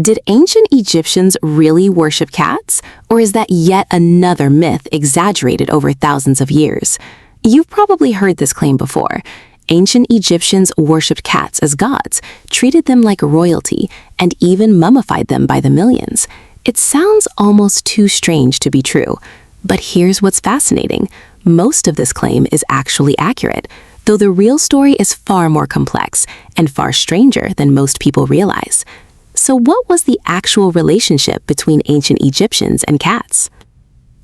Did ancient Egyptians really worship cats, or is that yet another myth exaggerated over thousands of years? You've probably heard this claim before. Ancient Egyptians worshipped cats as gods, treated them like royalty, and even mummified them by the millions. It sounds almost too strange to be true, but here's what's fascinating. Most of this claim is actually accurate, though the real story is far more complex and far stranger than most people realize. So what was the actual relationship between ancient Egyptians and cats?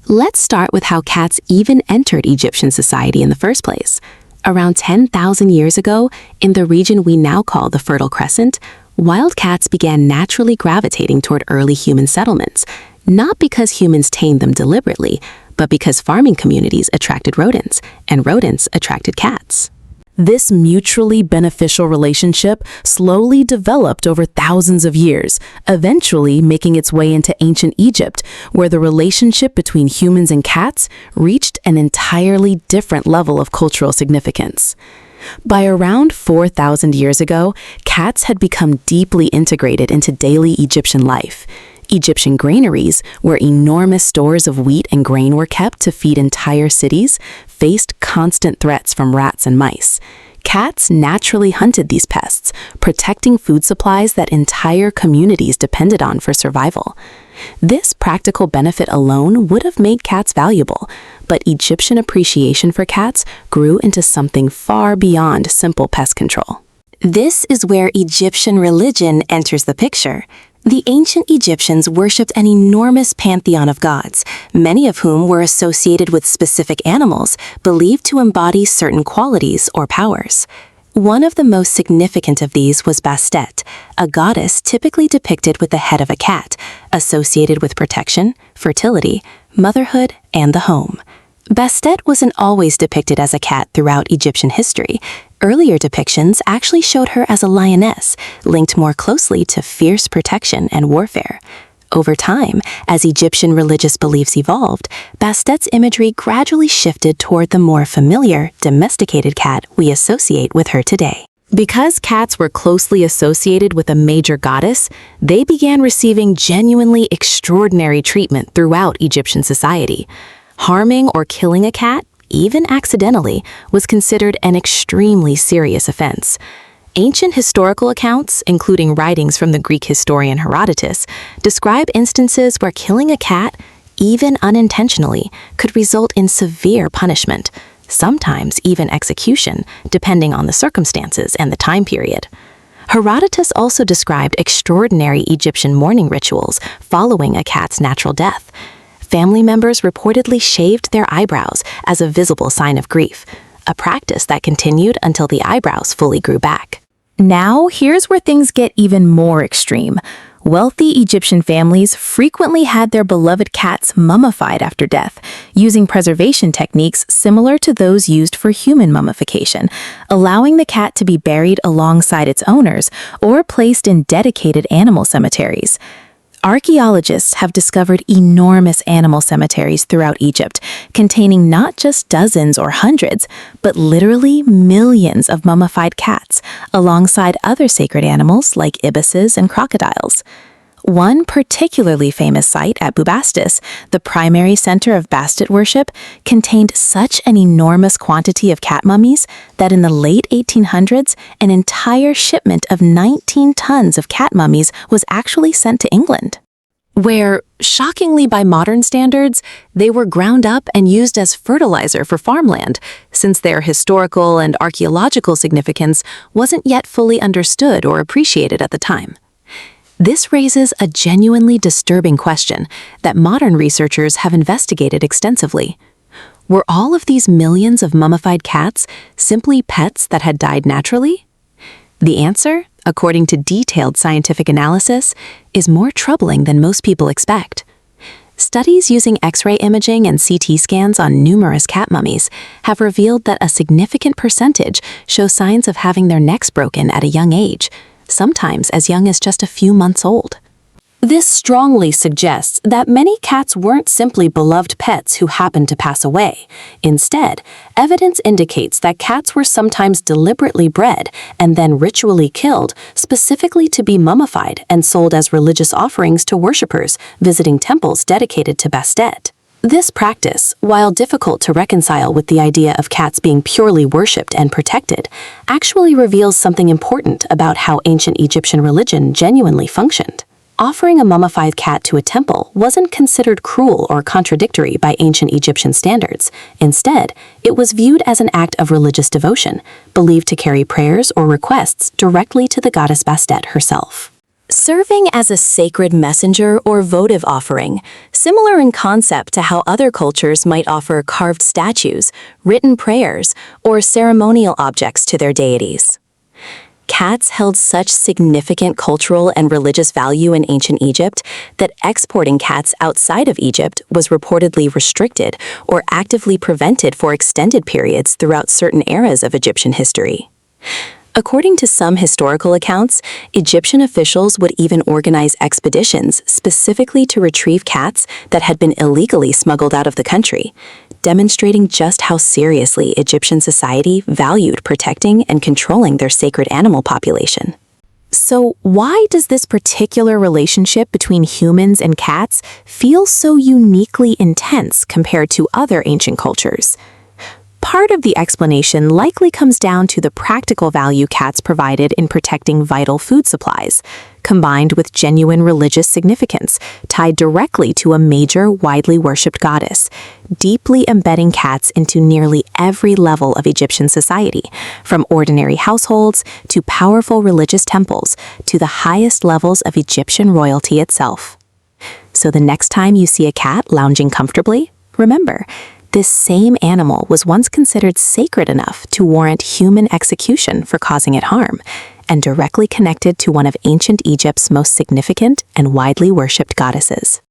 Let's start with how cats even entered Egyptian society in the first place. Around 10,000 years ago, in the region we now call the Fertile Crescent, wild cats began naturally gravitating toward early human settlements, not because humans tamed them deliberately, but because farming communities attracted rodents, and rodents attracted cats. This mutually beneficial relationship slowly developed over thousands of years, eventually making its way into ancient Egypt, where the relationship between humans and cats reached an entirely different level of cultural significance. By around 4,000 years ago, cats had become deeply integrated into daily Egyptian life. Egyptian granaries, where enormous stores of wheat and grain were kept to feed entire cities, faced constant threats from rats and mice. Cats naturally hunted these pests, protecting food supplies that entire communities depended on for survival. This practical benefit alone would have made cats valuable, but Egyptian appreciation for cats grew into something far beyond simple pest control. This is where Egyptian religion enters the picture. The ancient Egyptians worshipped an enormous pantheon of gods, many of whom were associated with specific animals, believed to embody certain qualities or powers. One of the most significant of these was Bastet, a goddess typically depicted with the head of a cat, associated with protection, fertility, motherhood, and the home. Bastet wasn't always depicted as a cat throughout Egyptian history. Earlier depictions actually showed her as a lioness, linked more closely to fierce protection and warfare. Over time, as Egyptian religious beliefs evolved, Bastet's imagery gradually shifted toward the more familiar, domesticated cat we associate with her today. Because cats were closely associated with a major goddess, they began receiving genuinely extraordinary treatment throughout Egyptian society. Harming or killing a cat, even accidentally, was considered an extremely serious offense. Ancient historical accounts, including writings from the Greek historian Herodotus, describe instances where killing a cat, even unintentionally, could result in severe punishment, sometimes even execution, depending on the circumstances and the time period. Herodotus also described extraordinary Egyptian mourning rituals following a cat's natural death. Family members reportedly shaved their eyebrows as a visible sign of grief, a practice that continued until the eyebrows fully grew back. Now, here's where things get even more extreme. Wealthy Egyptian families frequently had their beloved cats mummified after death, using preservation techniques similar to those used for human mummification, allowing the cat to be buried alongside its owners or placed in dedicated animal cemeteries. Archaeologists have discovered enormous animal cemeteries throughout Egypt, containing not just dozens or hundreds, but literally millions of mummified cats, alongside other sacred animals like ibises and crocodiles. One particularly famous site at Bastet, the primary center of Bastet worship, contained such an enormous quantity of cat mummies that in the late 1800s, an entire shipment of 19 tons of cat mummies was actually sent to England, where, shockingly by modern standards, they were ground up and used as fertilizer for farmland, since their historical and archaeological significance wasn't yet fully understood or appreciated at the time. This raises a genuinely disturbing question that modern researchers have investigated extensively. Were all of these millions of mummified cats simply pets that had died naturally? The answer, according to detailed scientific analysis, is more troubling than most people expect. Studies using X-ray imaging and CT scans on numerous cat mummies have revealed that a significant percentage show signs of having their necks broken at a young age, sometimes as young as just a few months old. This strongly suggests that many cats weren't simply beloved pets who happened to pass away. Instead, evidence indicates that cats were sometimes deliberately bred and then ritually killed, specifically to be mummified and sold as religious offerings to worshippers visiting temples dedicated to Bastet. This practice, while difficult to reconcile with the idea of cats being purely worshipped and protected, actually reveals something important about how ancient Egyptian religion genuinely functioned. Offering a mummified cat to a temple wasn't considered cruel or contradictory by ancient Egyptian standards. Instead, it was viewed as an act of religious devotion, believed to carry prayers or requests directly to the goddess Bastet herself. Serving as a sacred messenger or votive offering, similar in concept to how other cultures might offer carved statues, written prayers, or ceremonial objects to their deities. Cats held such significant cultural and religious value in ancient Egypt that exporting cats outside of Egypt was reportedly restricted or actively prevented for extended periods throughout certain eras of Egyptian history. According to some historical accounts, Egyptian officials would even organize expeditions specifically to retrieve cats that had been illegally smuggled out of the country, demonstrating just how seriously Egyptian society valued protecting and controlling their sacred animal population. So why does this particular relationship between humans and cats feel so uniquely intense compared to other ancient cultures? Part of the explanation likely comes down to the practical value cats provided in protecting vital food supplies, combined with genuine religious significance tied directly to a major, widely worshipped goddess, deeply embedding cats into nearly every level of Egyptian society, from ordinary households to powerful religious temples to the highest levels of Egyptian royalty itself. So the next time you see a cat lounging comfortably, remember, this same animal was once considered sacred enough to warrant human execution for causing it harm, and directly connected to one of ancient Egypt's most significant and widely worshipped goddesses.